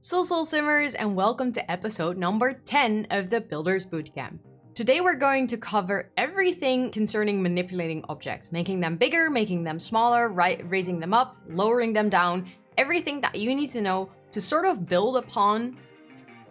Soul Simmers, and welcome to episode number 10 of the Builders Bootcamp. Today we're going to cover everything concerning manipulating objects, making them bigger, making them smaller, raising them up, lowering them down, everything that you need to know to sort of build upon,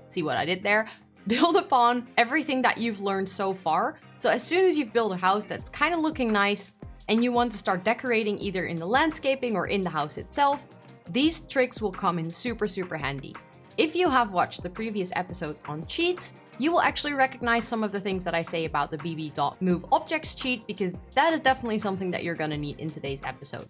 see what I did there? Build upon everything that you've learned so far. So as soon as you've built a house that's kind of looking nice and you want to start decorating either in the landscaping or in the house itself, these tricks will come in super handy. If you have watched the previous episodes on cheats, you will actually recognize some of the things that I say about the bb.moveobjects cheat, because that is definitely something that you're going to need in today's episode.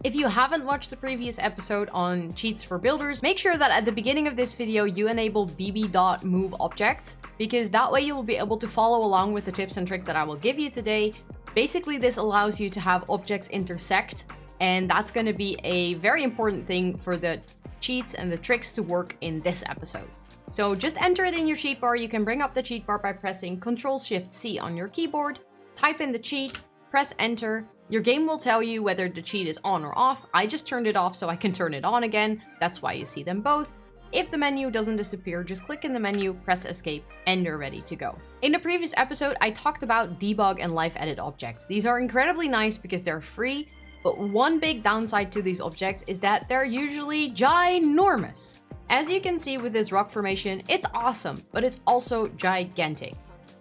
If you haven't watched the previous episode on cheats for builders, make sure that at the beginning of this video you enable bb.moveobjects, because that way you will be able to follow along with the tips and tricks that I will give you today. Basically, this allows you to have objects intersect, and that's going to be a very important thing for the cheats and the tricks to work in this episode. So just enter it in your cheat bar. You can bring up the cheat bar by pressing Ctrl-Shift-C on your keyboard, type in the cheat, press enter. Your game will tell you whether the cheat is on or off. I just turned it off so I can turn it on again. That's why you see them both. If the menu doesn't disappear, just click in the menu, press escape, and you're ready to go. In the previous episode, I talked about debug and live edit objects. These are incredibly nice because they're free, but one big downside to these objects is that they're usually ginormous. As you can see with this rock formation, it's awesome, but it's also gigantic.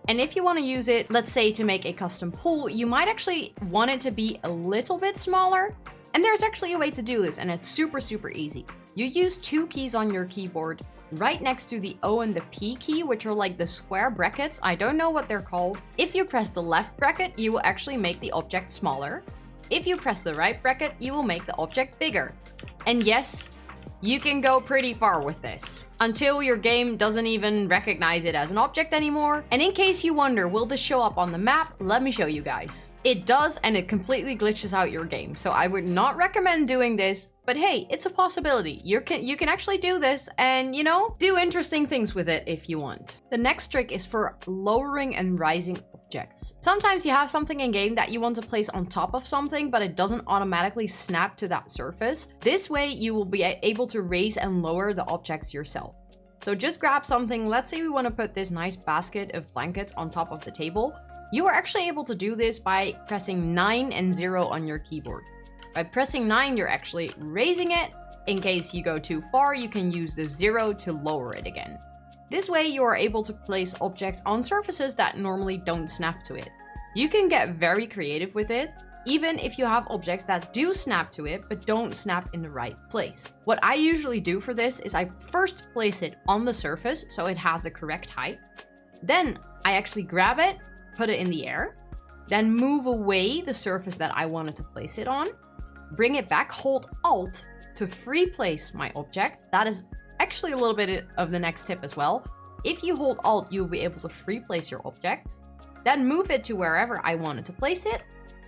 And if you want to use it, let's say to make a custom pool, you might actually want it to be a little bit smaller. And there's actually a way to do this, and it's super easy. You use two keys on your keyboard right next to the O and the P key, which are like the square brackets. I don't know what they're called. If you press the left bracket, you will actually make the object smaller. If you press the right bracket, you will make the object bigger. And yes, you can go pretty far with this until your game doesn't even recognize it as an object anymore. And in case you wonder, will this show up on the map? Let me show you guys. It does, and it completely glitches out your game. So I would not recommend doing this, but hey, it's a possibility. You can actually do this and, you know, do interesting things with it if you want. The next trick is for lowering and rising objects. Sometimes you have something in game that you want to place on top of something, but it doesn't automatically snap to that surface. This way you will be able to raise and lower the objects yourself. So just grab something. Let's say we want to put this nice basket of blankets on top of the table. You are actually able to do this by pressing 9 and 0 on your keyboard. By pressing 9, you're actually raising it. In case you go too far, you can use the 0 to lower it again. This way you are able to place objects on surfaces that normally don't snap to it. You can get very creative with it, even if you have objects that do snap to it but don't snap in the right place. What I usually do for this is I first place it on the surface so it has the correct height. Then I actually grab it, put it in the air, then move away the surface that I wanted to place it on, bring it back, hold Alt to free place my object. That is actually a little bit of the next tip as well. If you hold Alt, you'll be able to free place your object, then move it to wherever I wanted to place it,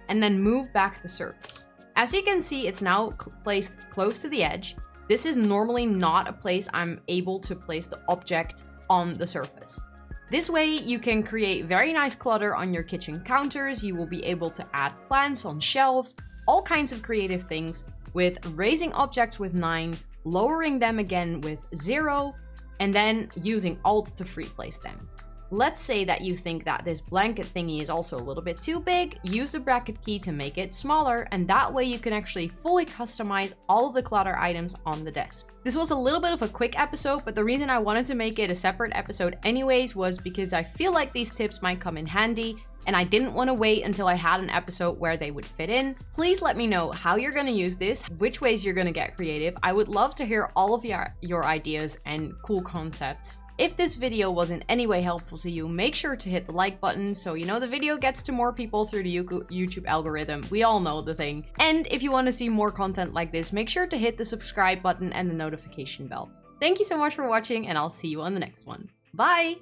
and then move back the surface. As you can see, it's now placed close to the edge. This is normally not a place I'm able to place the object on the surface. This way you can create very nice clutter on your kitchen counters. You will be able to add plants on shelves, all kinds of creative things with raising objects with 9, lowering them again with 0, and then using Alt to free place them. Let's say that you think that this blanket thingy is also a little bit too big. Use the bracket key to make it smaller, and that way you can actually fully customize all of the clutter items on the desk. This was a little bit of a quick episode, but the reason I wanted to make it a separate episode anyways was because I feel like these tips might come in handy, and I didn't want to wait until I had an episode where they would fit in. Please let me know how you're going to use this, which ways you're going to get creative. I would love to hear all of your ideas and cool concepts. If this video was in any way helpful to you, make sure to hit the like button so you know the video gets to more people through the YouTube algorithm. We all know the thing. And if you want to see more content like this, make sure to hit the subscribe button and the notification bell. Thank you so much for watching, and I'll see you on the next one. Bye!